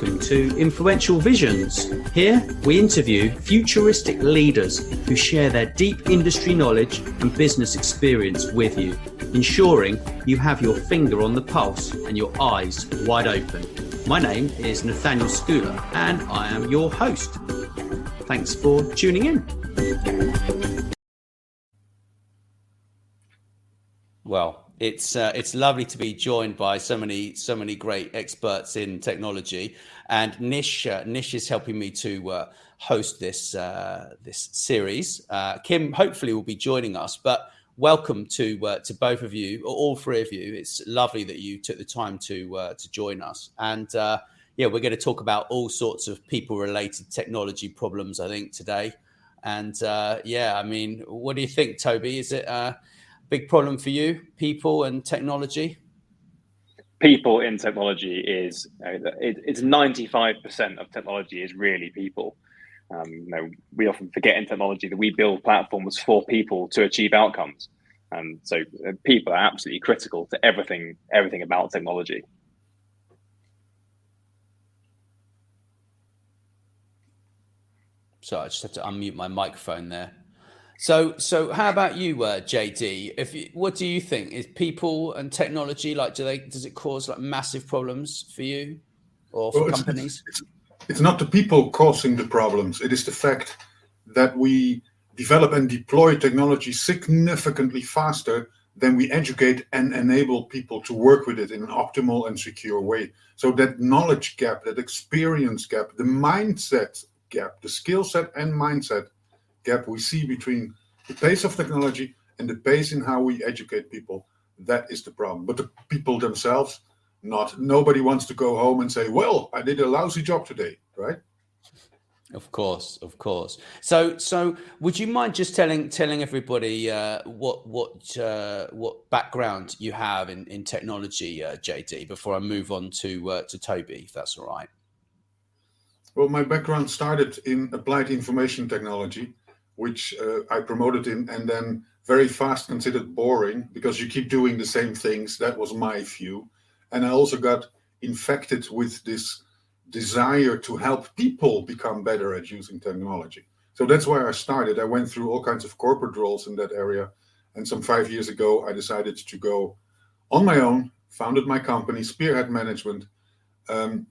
Welcome to Influential Visions. Here we interview futuristic leaders who share their deep industry knowledge and business experience with you, ensuring you have your finger on the pulse and your eyes wide open. My name is Nathaniel Schooler and I am your host. Thanks for tuning in. Well, it's lovely to be joined by so many great experts in technology, and Nish is helping me to host this series. Kim hopefully will be joining us, but welcome to both of you, or all three of you. It's lovely that you took the time to join us, and we're going to talk about all sorts of people-related technology problems, I think, today. And what do you think, Toby? Is it big problem for you, people and technology? People in technology is it's 95% of technology is really people. We often forget in technology that we build platforms for people to achieve outcomes, and so people are absolutely critical to everything about technology. So I just have to unmute my microphone there. So how about you, JD? What do you think? Is people and technology, does it cause massive problems for you or for companies? It's not the people causing the problems. It is the fact that we develop and deploy technology significantly faster than we educate and enable people to work with it in an optimal and secure way. So that knowledge gap, that experience gap, the mindset gap, the skill set and mindset gap we see between the pace of technology and the pace in how we educate people, that is the problem. But the people themselves, nobody wants to go home and say, well, I did a lousy job today, right? Of course. So would you mind just telling everybody what background you have in technology, JD, before I move on to Toby, if that's all right? Well, my background started in applied information technology, which I promoted in, and then very fast considered boring because you keep doing the same things. That was my view. And I also got infected with this desire to help people become better at using technology. So that's why I started. I went through all kinds of corporate roles in that area. And some 5 years ago, I decided to go on my own, founded my company, Spearhead Management, and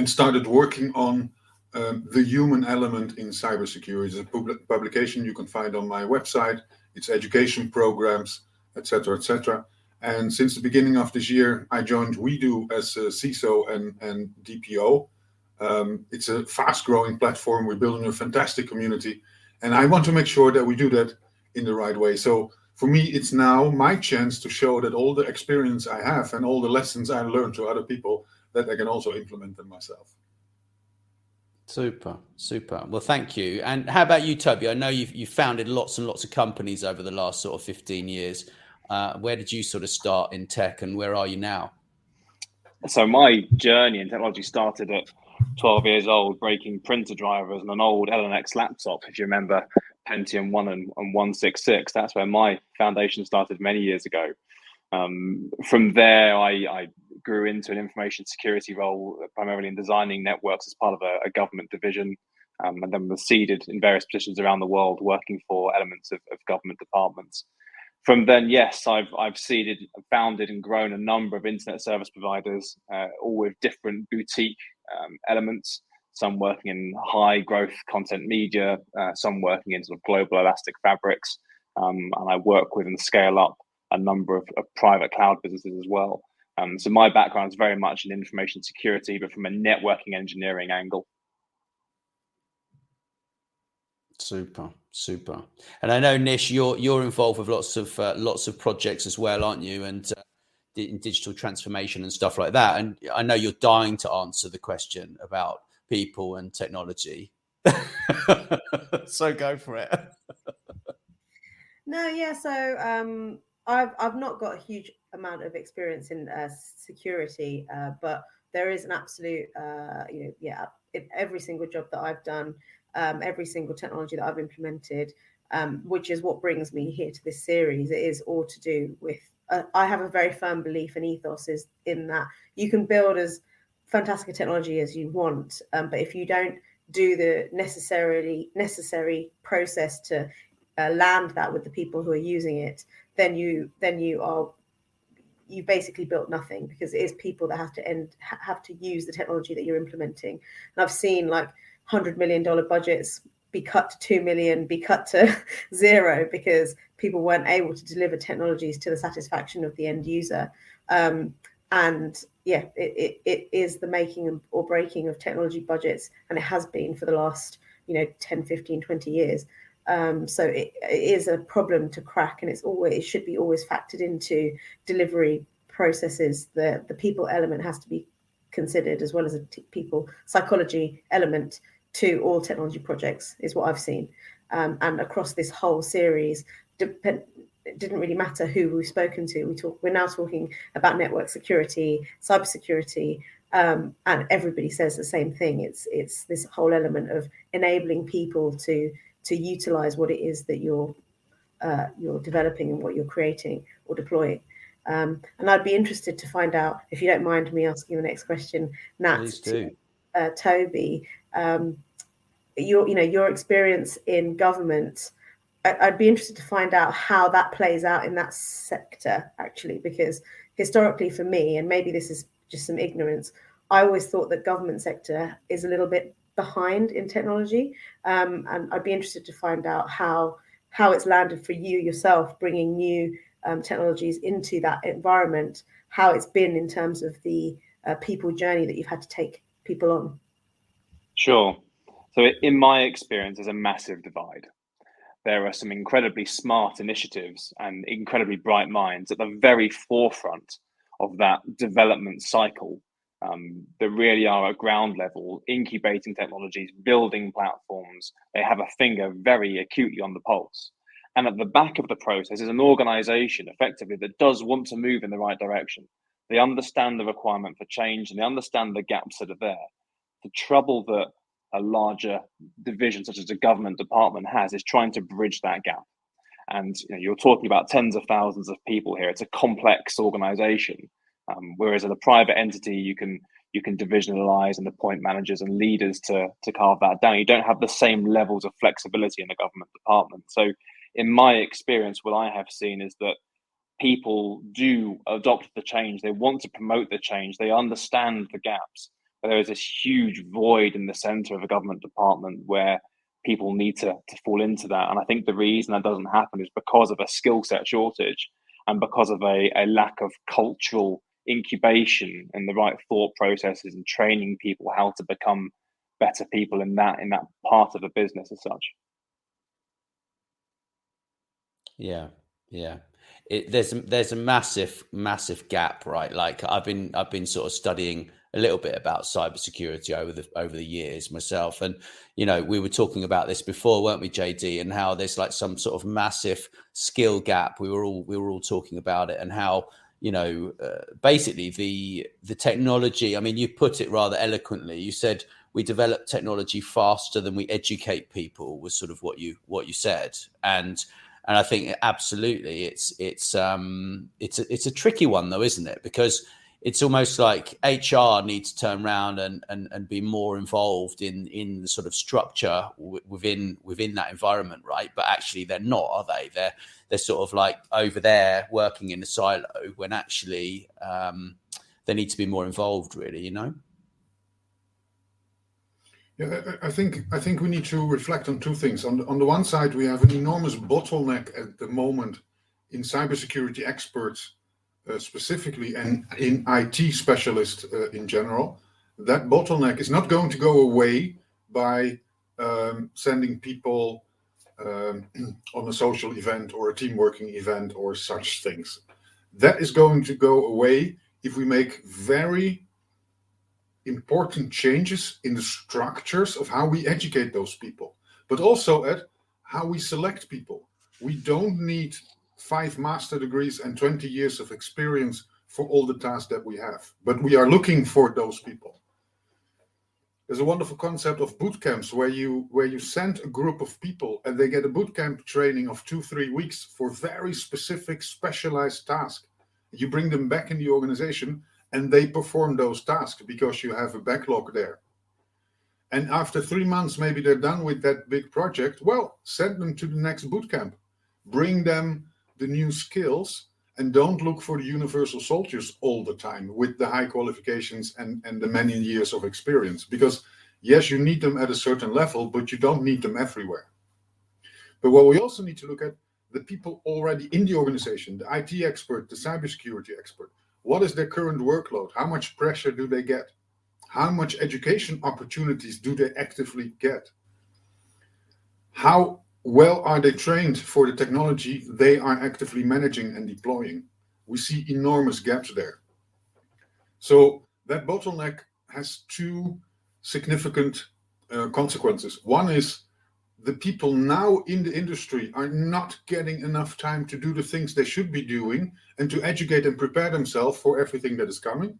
started working on the human element in cybersecurity. It's a publication you can find on my website. It's education programs, etc., etc. And since the beginning of this year, I joined WeDo as a CISO and DPO. It's a fast-growing platform. We're building a fantastic community, and I want to make sure that we do that in the right way. So for me, it's now my chance to show that all the experience I have and all the lessons I learned to other people, that I can also implement them myself. Super. Well, thank you. And how about you, Toby? I know you've founded lots and lots of companies over the last sort of 15 years. Where did you sort of start in tech, and where are you now? So my journey in technology started at 12 years old, breaking printer drivers on an old LNX laptop. If you remember Pentium 1 and 166, that's where my foundation started many years ago. From there, I grew into an information security role, primarily in designing networks as part of a government division, and then was seeded in various positions around the world, working for elements of government departments. From then, yes, I've seeded, founded, and grown a number of internet service providers, all with different boutique elements. Some working in high growth content media, some working in sort of global elastic fabrics, and I work with and scale up a number of private cloud businesses as well. So my background is very much in information security, but from a networking engineering angle. Super. And I know, Nish, you're involved with lots of projects as well, aren't you? And in digital transformation and stuff like that. And I know you're dying to answer the question about people and technology. So go for it. No, yeah. So I've not got a huge amount of experience in security, but there is an absolute, in every single job that I've done, every single technology that I've implemented, which is what brings me here to this series. It is all to do with, I have a very firm belief and ethos is in that you can build as fantastic technology as you want, but if you don't do the necessary process to land that with the people who are using it, then you basically built nothing, because it is people that have to use the technology that you're implementing. And I've seen like $100 million budgets be cut to 2 million, be cut to 0, because people weren't able to deliver technologies to the satisfaction of the end user. And yeah, it is the making or breaking of technology budgets, and it has been for the last 10, 15, 20 years. So it is a problem to crack, and it should be always factored into delivery processes. The people element has to be considered, as well as a people psychology element to all technology projects, is what I've seen. And across this whole series, it didn't really matter who we've spoken to. We're now talking about network security, cybersecurity, and everybody says the same thing. It's this whole element of enabling people to utilize what it is that you're developing and what you're creating or deploying. And I'd be interested to find out, if you don't mind me asking the next question, Nat, Please do. Toby, your experience in government. I'd be interested to find out how that plays out in that sector, actually, because historically for me, and maybe this is just some ignorance, I always thought that government sector is a little bit behind in technology. And I'd be interested to find out how it's landed for you yourself, bringing new technologies into that environment, how it's been in terms of the people journey that you've had to take people on. Sure. So in my experience, there's a massive divide. There are some incredibly smart initiatives and incredibly bright minds at the very forefront of that development cycle that really are at ground level, incubating technologies, building platforms. They have a finger very acutely on the pulse. And at the back of the process is an organization effectively that does want to move in the right direction. They understand the requirement for change, and they understand the gaps that are there. The trouble that a larger division such as a government department has is trying to bridge that gap. And you're talking about tens of thousands of people here. It's a complex organization. Whereas at a private entity, you can divisionalize and appoint managers and leaders to carve that down. You don't have the same levels of flexibility in the government department. So in my experience, what I have seen is that people do adopt the change. They want to promote the change. They understand the gaps. But there is this huge void in the center of a government department where people need to fall into that. And I think the reason that doesn't happen is because of a skill set shortage and because of a lack of cultural incubation and the right thought processes and training people how to become better people in that part of the business as such. Yeah. There's a massive gap, right? Like I've been sort of studying a little bit about cybersecurity over the years myself, and we were talking about this before, weren't we, JD? And how there's like some sort of massive skill gap. We were all talking about it, and how basically the technology. I mean, you put it rather eloquently. You said we develop technology faster than we educate people. Was sort of what you said, and I think absolutely it's a tricky one though, isn't it? Because it's almost like HR needs to turn around and be more involved in the sort of structure within that environment, right? But actually they're not, are they? They're sort of like over there working in a silo when actually they need to be more involved, really, Yeah, I think we need to reflect on two things. On the one side, we have an enormous bottleneck at the moment in cybersecurity experts specifically, and in IT specialists in general. That bottleneck is not going to go away by sending people on a social event or a team working event or such things. That is going to go away if we make very important changes in the structures of how we educate those people, but also at how we select people. We don't need 5 master degrees and 20 years of experience for all the tasks that we have, but we are looking for those people. There's a wonderful concept of boot camps where you send a group of people and they get a boot camp training of 2-3 weeks for very specific specialized tasks. You bring them back in the organization and they perform those tasks because you have a backlog there. And after 3 months, maybe they're done with that big project. Well, send them to the next bootcamp. Bring them the new skills, and don't look for the universal soldiers all the time with the high qualifications and the many years of experience. Because yes, you need them at a certain level, but you don't need them everywhere. But what we also need to look at, the people already in the organization, the IT expert, the cybersecurity expert. What is their current workload? How much pressure do they get? How much education opportunities do they actively get? How well are they trained for the technology they are actively managing and deploying? We see enormous gaps there. So that bottleneck has two significant consequences. One is the people now in the industry are not getting enough time to do the things they should be doing and to educate and prepare themselves for everything that is coming.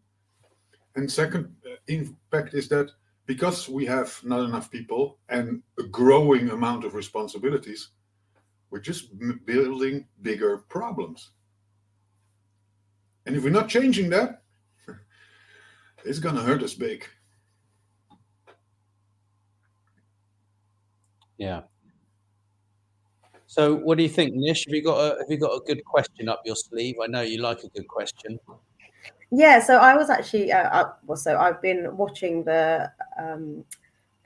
And second impact is that because we have not enough people and a growing amount of responsibilities, we're just building bigger problems. And if we're not changing that, it's going to hurt us big. Yeah. So what do you think, Nish? Have you got a good question up your sleeve? I know you like a good question. Yeah, so I was actually so I've been watching the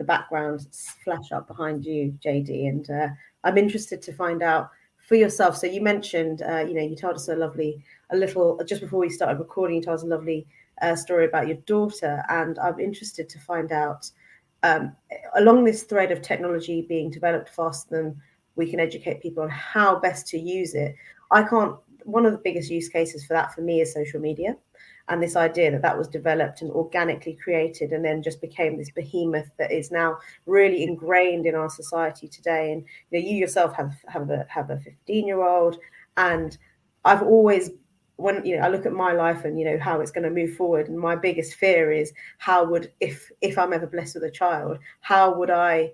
background flash up behind you, JD, and I'm interested to find out for yourself. So you mentioned, you told us a little just before we started recording. You told us a lovely story about your daughter, and I'm interested to find out along this thread of technology being developed faster than we can educate people on how best to use it. One of the biggest use cases for that for me is social media. And this idea that was developed and organically created and then just became this behemoth that is now really ingrained in our society today. And you yourself have a 15-year-old, and I've always, when I look at my life and how it's going to move forward, and my biggest fear is if I'm ever blessed with a child, how would I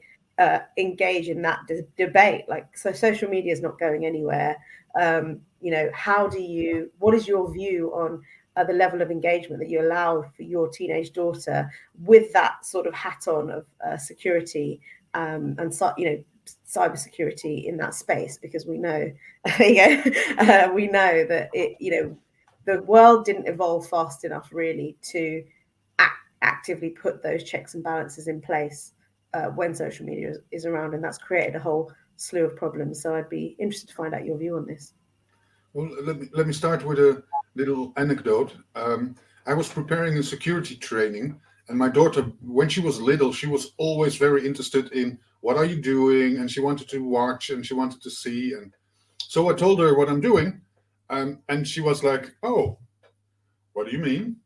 engage in that debate? Like, so social media is not going anywhere. What is your view on the level of engagement that you allow for your teenage daughter with that sort of hat on of security and cybersecurity in that space? Because we know, we know that the world didn't evolve fast enough really to actively put those checks and balances in place when social media is around, and that's created a whole slew of problems. So I'd be interested to find out your view on this. Well, let me start with a little anecdote. I was preparing a security training, and my daughter, when she was little, she was always very interested in what are you doing, and she wanted to watch and she wanted to see. And so I told her what I'm doing, and she was like, "Oh, what do you mean?"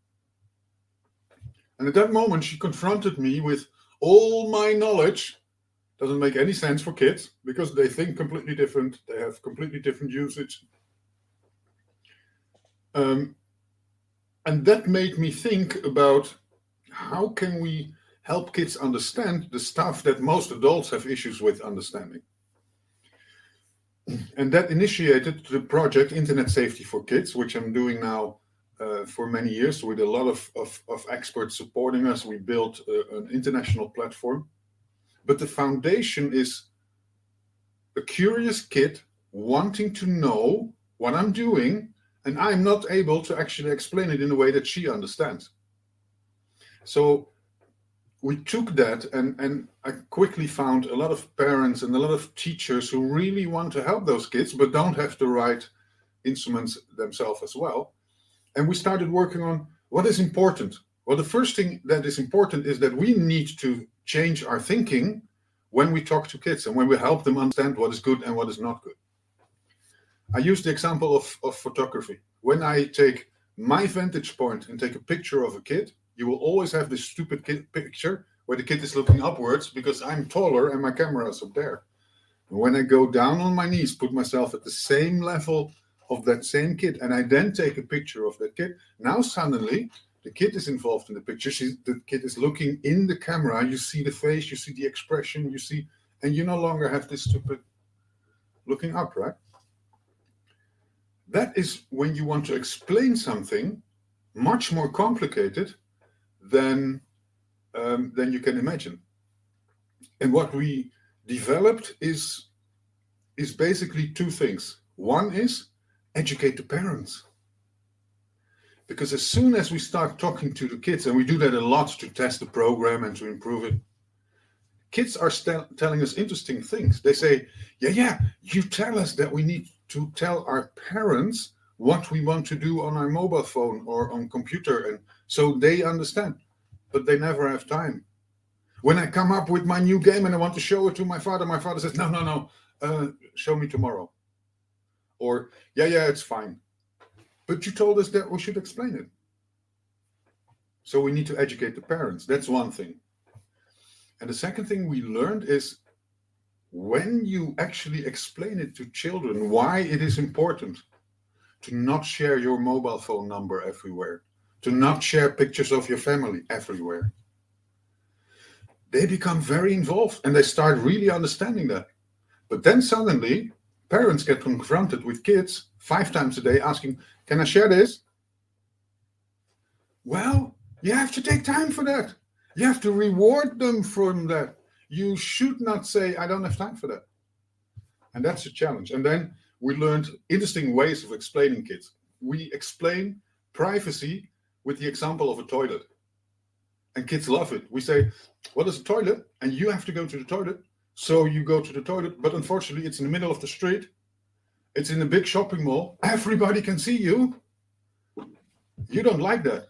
And at that moment, she confronted me with all my knowledge. Doesn't make any sense for kids because they think completely different. They have completely different usage. And that made me think about how can we help kids understand the stuff that most adults have issues with understanding. And that initiated the project Internet Safety for Kids, which I'm doing now for many years with a lot of experts supporting us. We built an international platform. But the foundation is a curious kid wanting to know what I'm doing, and I'm not able to actually explain it in a way that she understands. So we took that, and I quickly found a lot of parents and a lot of teachers who really want to help those kids, but don't have the right instruments themselves as well. And we started working on what is important. Well, the first thing that is important is that we need to change our thinking when we talk to kids and when we help them understand what is good and what is not good. I use the example of photography. When I take my vantage point and take a picture of a kid, you will always have this stupid kid picture where the kid is looking upwards because I'm taller and my camera is up there. And when I go down on my knees, put myself at the same level of that same kid, and I then take a picture of that kid, now suddenly the kid is involved in the picture. The kid is looking in the camera. You see the face, you see the expression, and you no longer have this stupid looking up, right? That is when you want to explain something much more complicated than you can imagine. And what we developed is basically two things. One is educate the parents. Because as soon as we start talking to the kids, and we do that a lot to test the program and to improve it, kids are telling us interesting things. They say, yeah, you tell us that we need to tell our parents what we want to do on our mobile phone or on computer, and so they understand, but they never have time. When I come up with my new game and I want to show it to my father says, no, show me tomorrow. Or, yeah, it's fine. But you told us that we should explain it. So we need to educate the parents. That's one thing. And the second thing we learned is when you actually explain it to children why it is important to not share your mobile phone number everywhere, to not share pictures of your family everywhere, they become very involved and they start really understanding that. But then suddenly, parents get confronted with kids 5 times a day asking, can I share this? Well, you have to take time for that. You have to reward them from that. You should not say, I don't have time for that. And that's a challenge. And then we learned interesting ways of explaining kids. We explain privacy with the example of a toilet. And kids love it. We say, what is a toilet? And you have to go to the toilet. So you go to the toilet, but unfortunately it's in the middle of the street. It's in a big shopping mall. Everybody can see you. You don't like that.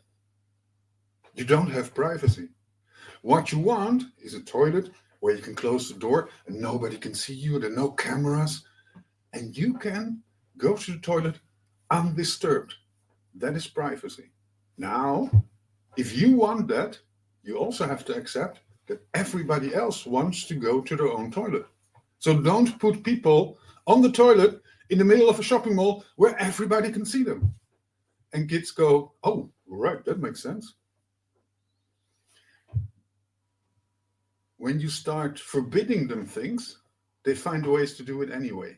You don't have privacy. What you want is a toilet where you can close the door and nobody can see you. There are no cameras. And you can go to the toilet undisturbed. That is privacy. Now, if you want that, you also have to accept that everybody else wants to go to their own toilet. So don't put people on the toilet in the middle of a shopping mall where everybody can see them. And kids go, oh, right, that makes sense. When you start forbidding them things, they find ways to do it anyway.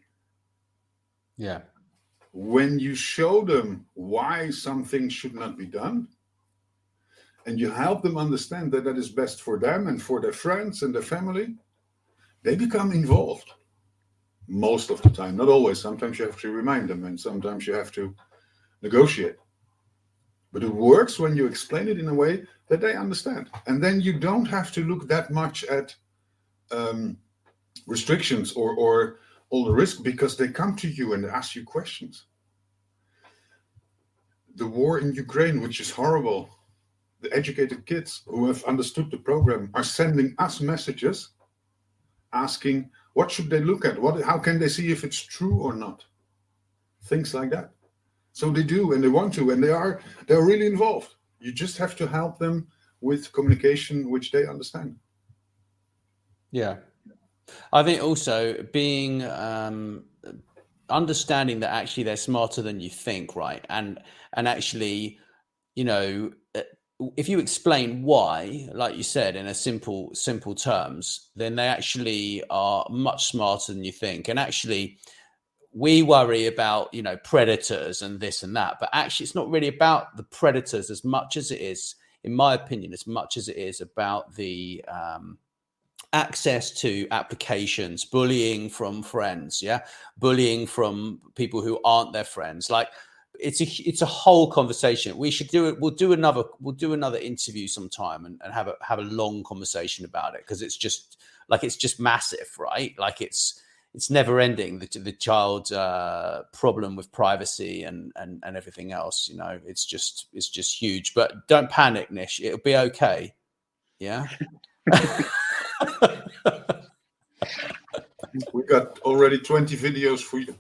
Yeah. When you show them why something should not be done, and you help them understand that that is best for them and for their friends and their family, they become involved. Most of the time, not always. Sometimes you have to remind them and sometimes you have to negotiate. But it works when you explain it in a way that they understand. And then you don't have to look that much at restrictions or all the risk, because they come to you and ask you questions. The war in Ukraine, which is horrible, the educated kids who have understood the program are sending us messages asking, what should they look at? How can they see if it's true or not? Things like that. So they do, and they want to, and they're really involved. You just have to help them with communication, which they understand. Yeah. I think also being understanding that actually they're smarter than you think, right? And actually, you know, if you explain why, like you said, in a simple terms, then they actually are much smarter than you think. And actually, we worry about, you know, predators and this and that, but actually it's not really about the predators as much as it is, in my opinion, as much as it is about the access to applications, bullying from friends, bullying from people who aren't their friends. Like it's a whole conversation. We should do it. We'll do another interview sometime and have a long conversation about it, because it's just massive, right? Like it's never ending. The child problem with privacy and everything else, you know, it's just huge. But don't panic, Nish. It'll be okay. Yeah. We got already 20 videos for you.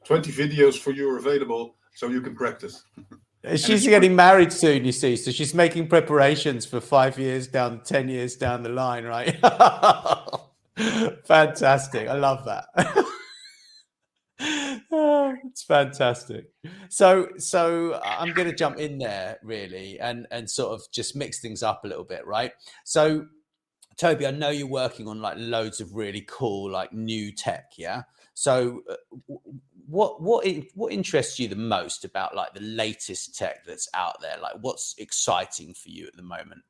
20 videos for you available, so you can practice. She's getting married soon, you see, so she's making preparations for 5 years 10 years down the line, right? Fantastic. I love that. It's fantastic. So I'm going to jump in there really and sort of just mix things up a little bit, right? So Toby, I know you're working on like loads of really cool, like new tech. Yeah. So what interests you the most about like the latest tech that's out there? Like, what's exciting for you at the moment?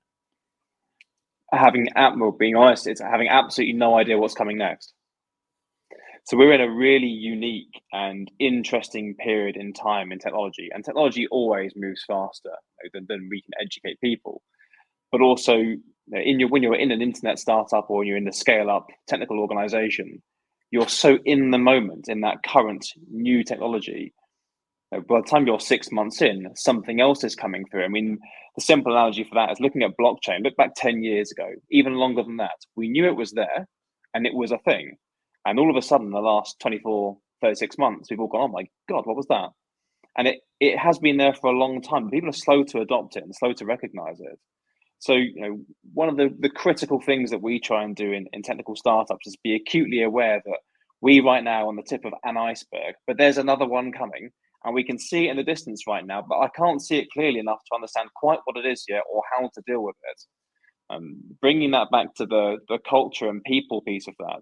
Being honest, it's having absolutely no idea what's coming next. So we're in a really unique and interesting period in time in technology, and technology always moves faster than we can educate people. But also, when you're in an internet startup or you're in a scale-up technical organization, you're so in the moment in that current new technology. By the time you're 6 months in, something else is coming through. I mean, the simple analogy for that is looking at blockchain. Look back 10 years ago, even longer than that. We knew it was there and it was a thing. And all of a sudden, the last 24, 36 months, we've all gone, oh my God, what was that? And it has been there for a long time. But people are slow to adopt it and slow to recognize it. So, one of the critical things that we try and do in technical startups is be acutely aware that we right now are on the tip of an iceberg, but there's another one coming. And we can see it in the distance right now, but I can't see it clearly enough to understand quite what it is yet or how to deal with it. Bringing that back to the culture and people piece of that,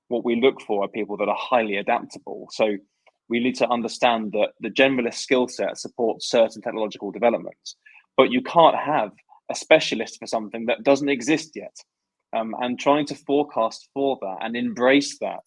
what we look for are people that are highly adaptable. So we need to understand that the generalist skill set supports certain technological developments, but you can't have a specialist for something that doesn't exist yet. And trying to forecast for that and embrace that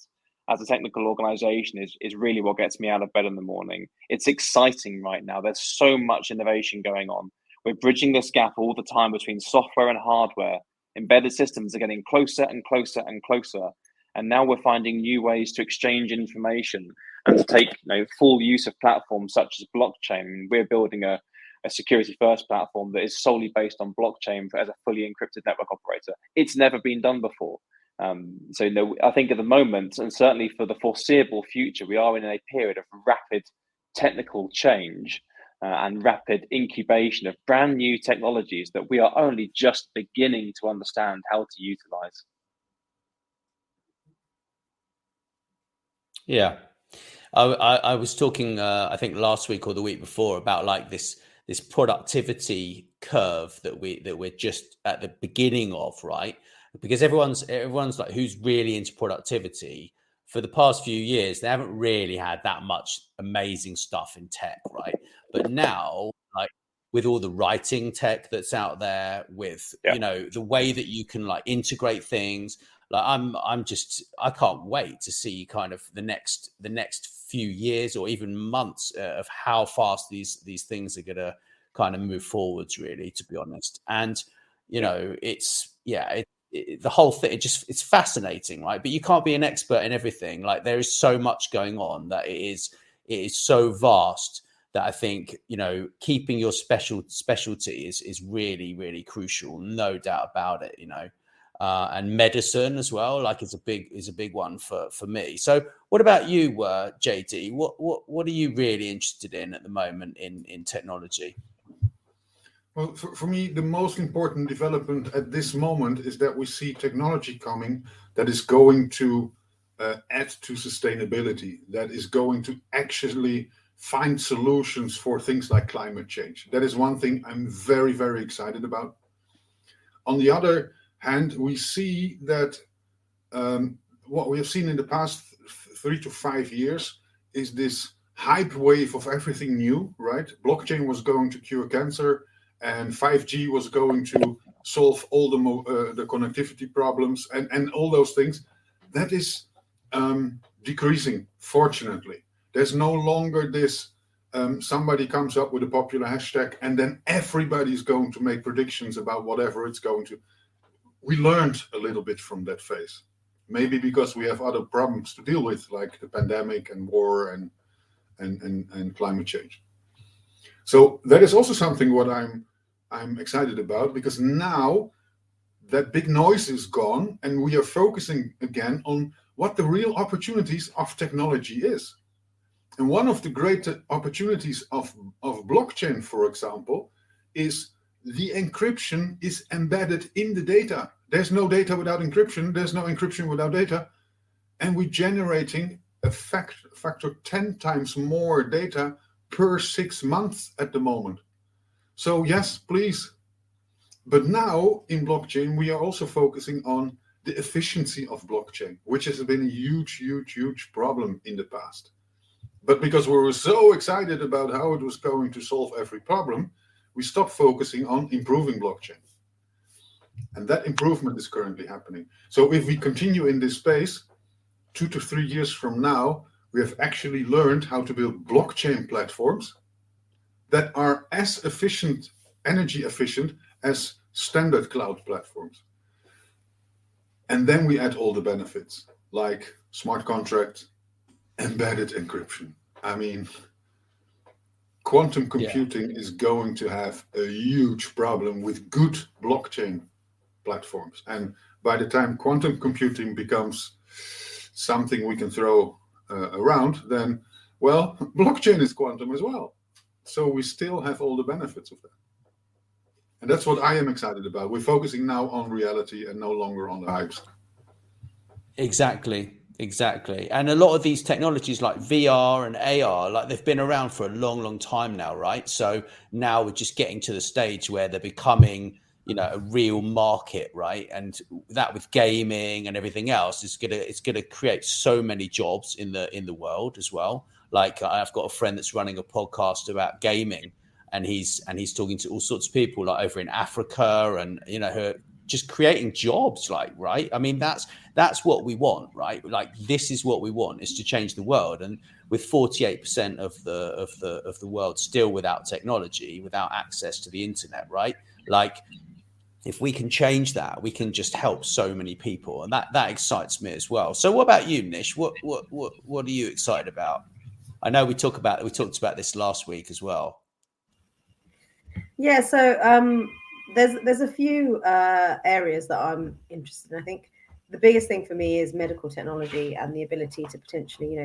as a technical organization is really what gets me out of bed in the morning. It's exciting right now. There's so much innovation going on. We're bridging this gap all the time between software and hardware. Embedded systems are getting closer and closer and closer. And now we're finding new ways to exchange information and to take full use of platforms such as blockchain. We're building a security first platform that is solely based on blockchain as a fully encrypted network operator. It's never been done before. So I think at the moment, and certainly for the foreseeable future, we are in a period of rapid technical change and rapid incubation of brand new technologies that we are only just beginning to understand how to utilize. Yeah, I was talking, I think last week or the week before, about like this productivity curve that we're just at the beginning of, right? Because everyone's like, who's really into productivity? For the past few years, they haven't really had that much amazing stuff in tech, right? But now, like with all the writing tech that's out there, with the way that you can like integrate things, like I can't wait to see kind of the next few years or even months of how fast these things are gonna kind of move forwards, really, to be honest. And the whole thing, it's fascinating, right? But you can't be an expert in everything. Like, there is so much going on that it is so vast that I think keeping your specialty is really, really crucial, no doubt about it. And medicine as well, like, is a big one for me. So what about you, JD? What are you really interested in at the moment in technology? Well, for me, the most important development at this moment is that we see technology coming that is going to add to sustainability, that is going to actually find solutions for things like climate change. That is one thing I'm very, very excited about. On the other hand, we see that what we have seen in the past 3 to 5 years is this hype wave of everything new, right? Blockchain was going to cure cancer, and 5G was going to solve all the connectivity problems and all those things. That is decreasing, fortunately. There's no longer this somebody comes up with a popular hashtag and then everybody's going to make predictions about whatever it's going to. We learned a little bit from that phase. Maybe because we have other problems to deal with, like the pandemic and war and climate change. So that is also something what I'm excited about, because now that big noise is gone and we are focusing again on what the real opportunities of technology is. And one of the great opportunities of blockchain, for example, is the encryption is embedded in the data. There's no data without encryption. There's no encryption without data. And we're generating a factor 10 times more data per 6 months at the moment. So yes, please. But now in blockchain, we are also focusing on the efficiency of blockchain, which has been a huge, huge, huge problem in the past. But because we were so excited about how it was going to solve every problem, we stopped focusing on improving blockchain. And that improvement is currently happening. So if we continue in this space, 2 to 3 years from now, we have actually learned how to build blockchain platforms that are as efficient, energy efficient, as standard cloud platforms. And then we add all the benefits, like smart contract, embedded encryption. I mean, quantum computing is going to have a huge problem with good blockchain platforms. And by the time quantum computing becomes something we can throw around, then, well, blockchain is quantum as well. So we still have all the benefits of that. And that's what I am excited about. We're focusing now on reality and no longer on the hypes. Exactly. And a lot of these technologies like VR and AR, like they've been around for a long, long time now, right? So now we're just getting to the stage where they're becoming, a real market, right? And that with gaming and everything else is gonna create so many jobs in the world as well. Like I've got a friend that's running a podcast about gaming, and he's talking to all sorts of people like over in Africa, and who are just creating jobs, like, right? I mean, that's what we want, right? Like this is what we want, is to change the world. And with 48% of the world still without technology, without access to the internet, right? Like if we can change that, we can just help so many people, and that excites me as well. So what about you, Nish? What are you excited about? I know we talked about this last week as well. Yeah, so there's a few areas that I'm interested in. I think the biggest thing for me is medical technology and the ability to potentially,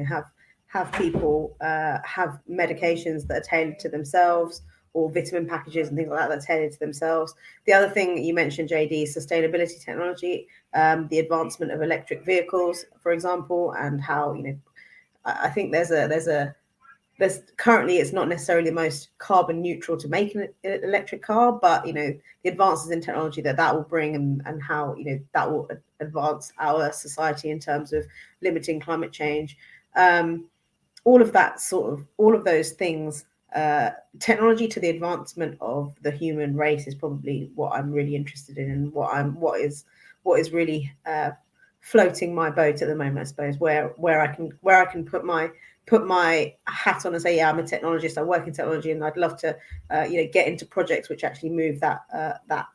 have people have medications that are tailored to themselves, or vitamin packages and things like that are tailored to themselves. The other thing you mentioned, JD, is sustainability technology, the advancement of electric vehicles, for example, and how, I think there's currently, it's not necessarily the most carbon neutral to make an electric car, but the advances in technology that will bring, and how that will advance our society in terms of limiting climate change, all of those things, technology to the advancement of the human race is probably what I'm really interested in, and what is really floating my boat at the moment, I suppose, where I can put my hat on and say, yeah, I'm a technologist, I work in technology, and I'd love to get into projects which actually move that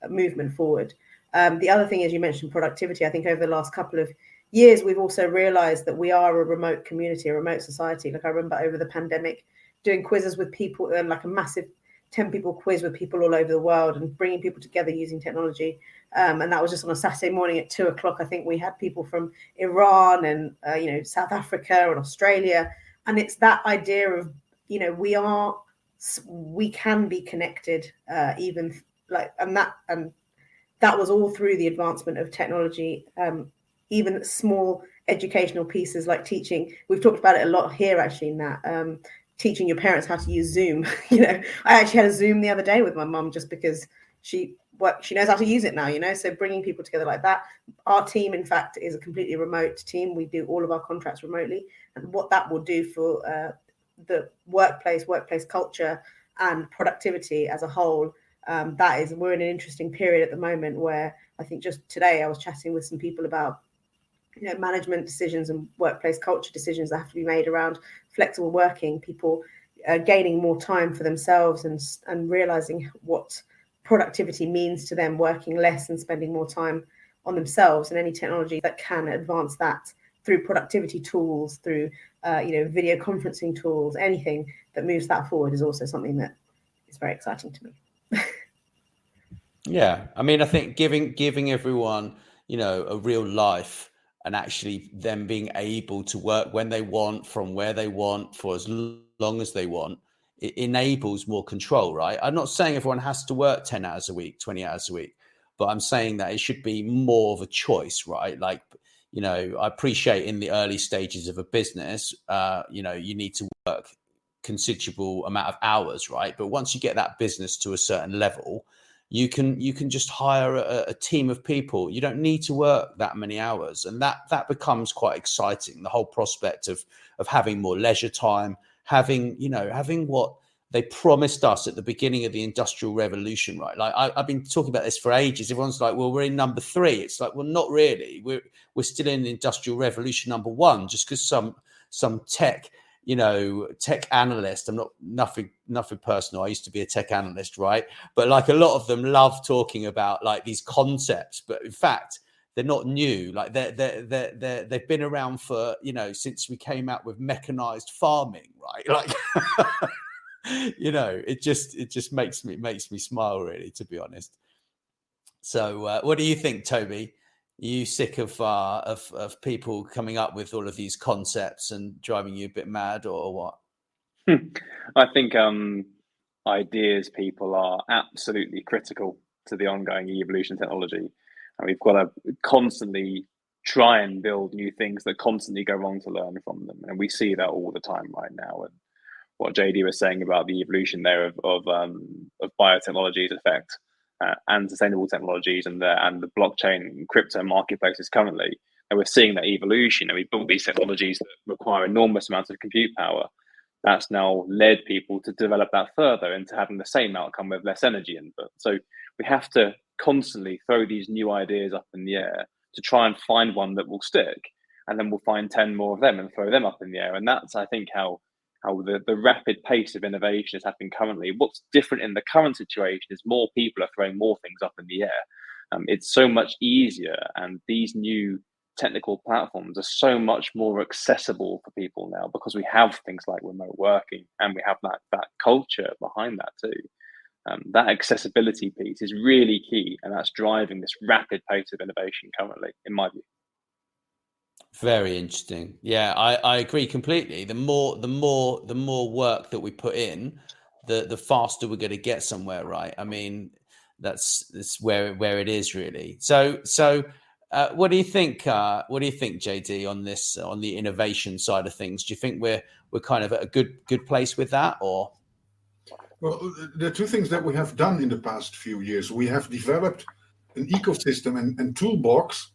movement forward. The other thing is, you mentioned productivity. I think over the last couple of years, we've also realized that we are a remote community, a remote society. Like I remember over the pandemic doing quizzes with people, and like a massive 10 people quiz with people all over the world, and bringing people together using technology. And that was just on a Saturday morning at 2:00. I think we had people from Iran and, South Africa and Australia. And it's that idea of, we can be connected, even like, and that was all through the advancement of technology. Even small educational pieces like teaching. We've talked about it a lot here, actually, in that, teaching your parents how to use Zoom. I actually had a Zoom the other day with my mum, just because she knows how to use it now, so bringing people together like that. Our team, in fact, is a completely remote team. We do all of our contracts remotely, and what that will do for the workplace culture and productivity as a whole, we're in an interesting period at the moment, where I think just today I was chatting with some people about management decisions and workplace culture decisions that have to be made around flexible working, people gaining more time for themselves, and realizing what productivity means to them, working less and spending more time on themselves, and any technology that can advance that through productivity tools, through video conferencing tools, anything that moves that forward is also something that is very exciting to me. Yeah, I mean, I think giving everyone a real life, and actually them being able to work when they want, from where they want, for as long as they want, it enables more control, right? I'm not saying everyone has to work 10 hours a week, 20 hours a week, but I'm saying that it should be more of a choice, right? Like, I appreciate in the early stages of a business, you need to work considerable amount of hours, right? But once you get that business to a certain level, you can just hire a team of people. You don't need to work that many hours, and that becomes quite exciting. The whole prospect of of having more leisure time, having what they promised us at the beginning of the Industrial Revolution, right? Like I've been talking about this for ages. Everyone's like, well, we're in number 3. It's like, well, not really. We're still in Industrial Revolution number 1, just because some tech analyst. I'm not nothing personal. I used to be a tech analyst, right? But like a lot of them love talking about like these concepts, but in fact, they're not new. Like they've been around for, since we came out with mechanized farming, right? Like, it just makes me smile, really, to be honest. So what do you think, Toby? Are you sick of people coming up with all of these concepts and driving you a bit mad, or what? I think ideas people are absolutely critical to the ongoing evolution of technology, and we've got to constantly try and build new things that constantly go wrong to learn from them, and we see that all the time right now. And what JD was saying about the evolution there of biotechnology's effect and sustainable technologies and the blockchain and crypto marketplaces currently, and we're seeing that evolution. And we built these technologies that require enormous amounts of compute power. That's now led people to develop that further into having the same outcome with less energy input. So we have to constantly throw these new ideas up in the air to try and find one that will stick, and then we'll find 10 more of them and throw them up in the air. And that's, I think, how the rapid pace of innovation is happening currently. What's different in the current situation is more people are throwing more things up in the air. It's so much easier, and these new technical platforms are so much more accessible for people now because we have things like remote working, and we have that culture behind that too. That accessibility piece is really key, and that's driving this rapid pace of innovation currently, in my view. Very interesting. Yeah, I agree completely. The more work that we put in, the faster we're going to get somewhere, right? I mean, that's where it is, really. So what do you think? What do you think, JD, on this, on the innovation side of things? Do you think we're kind of at a good place with that, or? Well, there are two things that we have done in the past few years. We have developed an ecosystem and toolbox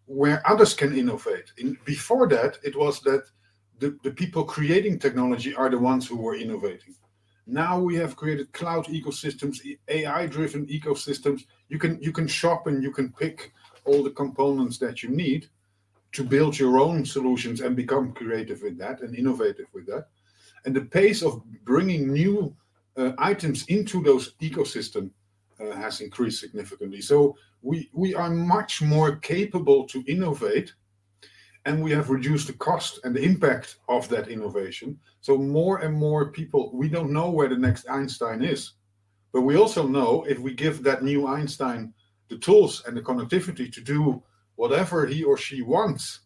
where others can innovate. Before that, it was that the people creating technology are the ones who were innovating. Now we have created cloud ecosystems, AI-driven ecosystems. You can shop and you can pick all the components that you need to build your own solutions and become creative with that and innovative with that. And the pace of bringing new items into those ecosystems has increased significantly. So we are much more capable to innovate, and we have reduced the cost and the impact of that innovation. So more and more people, we don't know where the next Einstein is, but we also know if we give that new Einstein the tools and the connectivity to do whatever he or she wants,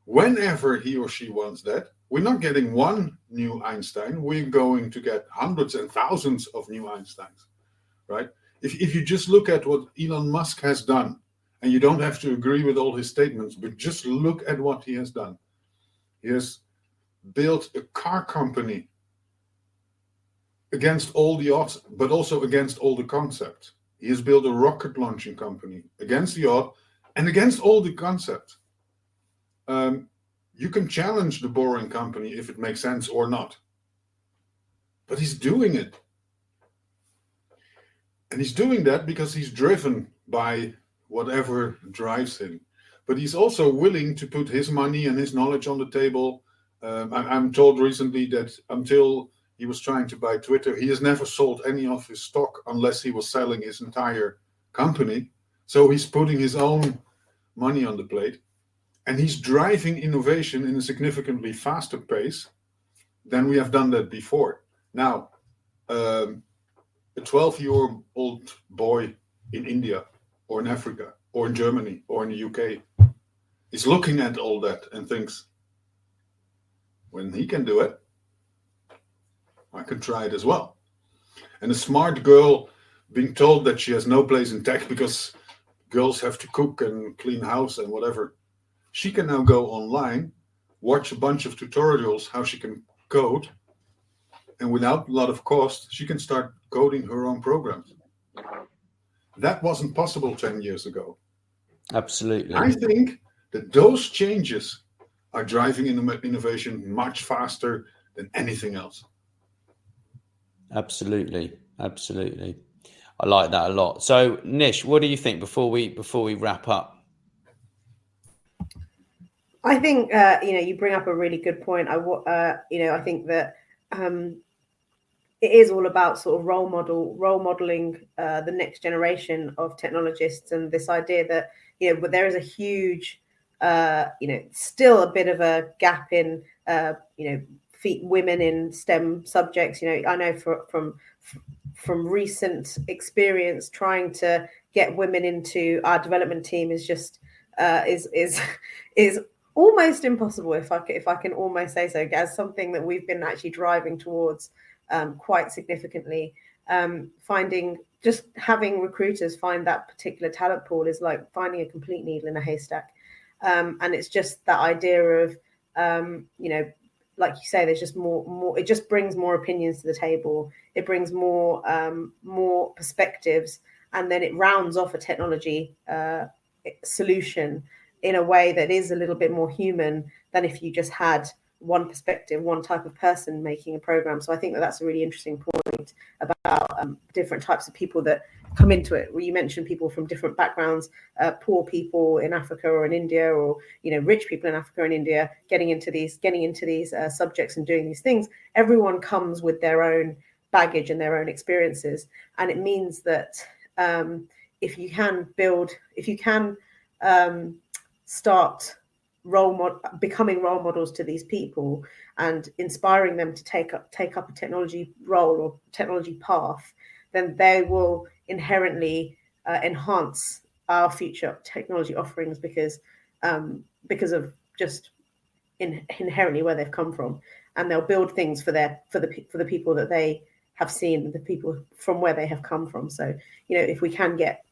whenever he or she wants that, we're not getting one new Einstein, we're going to get hundreds and thousands of new Einsteins, right? If you just look at what Elon Musk has done, and you don't have to agree with all his statements, but just look at what he has done. He has built a car company against all the odds, but also against all the concepts. He has built a rocket launching company against the odds and against all the concepts. You can challenge the Boring Company if it makes sense or not, but he's doing it. And he's doing that because he's driven by whatever drives him. But he's also willing to put his money and his knowledge on the table. I'm told recently that until he was trying to buy Twitter, he has never sold any of his stock unless he was selling his entire company. So he's putting his own money on the plate. And he's driving innovation in a significantly faster pace than we have done that before. Now, a 12-year-old boy in India or in Africa or in Germany or in the UK is looking at all that and thinks, when he can do it, I can try it as well. And a smart girl being told that she has no place in tech because girls have to cook and clean house and whatever, she can now go online, watch a bunch of tutorials how she can code, and without a lot of cost, she can start coding her own programs. That wasn't possible 10 years ago. Absolutely. I think that those changes are driving innovation much faster than anything else. Absolutely. I like that a lot. So Nish, what do you think before we wrap up? I think you bring up a really good point. I think that it is all about sort of role modeling the next generation of technologists, and this idea that but there is a huge still a bit of a gap in women in STEM subjects. I know from recent experience, trying to get women into our development team is just is almost impossible, if I can almost say so, as something that we've been actually driving towards quite significantly. Having recruiters find that particular talent pool is like finding a complete needle in a haystack. And it's just that idea of like you say, there's just more. It just brings more opinions to the table. It brings more perspectives, and then it rounds off a technology solution in a way that is a little bit more human than if you just had one perspective, one type of person making a program. So I think that's a really interesting point about different types of people that come into it. Well, you mentioned people from different backgrounds, poor people in Africa or in India, or rich people in Africa and India, getting into these subjects and doing these things. Everyone comes with their own baggage and their own experiences, and it means that if you can start becoming role models to these people and inspiring them to take up a technology role or technology path, then they will inherently enhance our future technology offerings because of just inherently where they've come from, and they'll build things for the people that they have seen, the people from where they have come from. So if we can get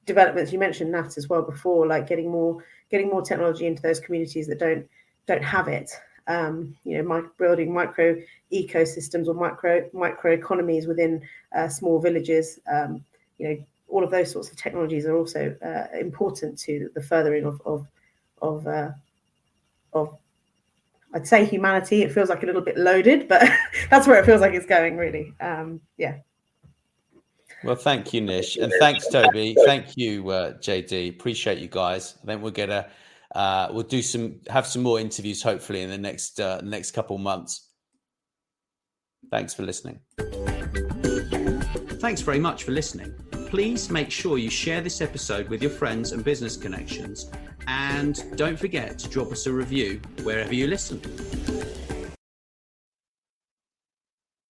developments, you mentioned Nat as well before, like getting more technology into those communities that don't have it. Building micro ecosystems or micro economies within small villages. All of those sorts of technologies are also important to the furthering of I'd say humanity. It feels like a little bit loaded, but that's where it feels like it's going, really. Well, thank you, Nish, and thanks, Toby. Thank you, JD. Appreciate you guys. I think we're gonna we'll have some more interviews hopefully in the next couple months. Thanks for listening. Thanks very much for listening. Please make sure you share this episode with your friends and business connections, and don't forget to drop us a review wherever you listen.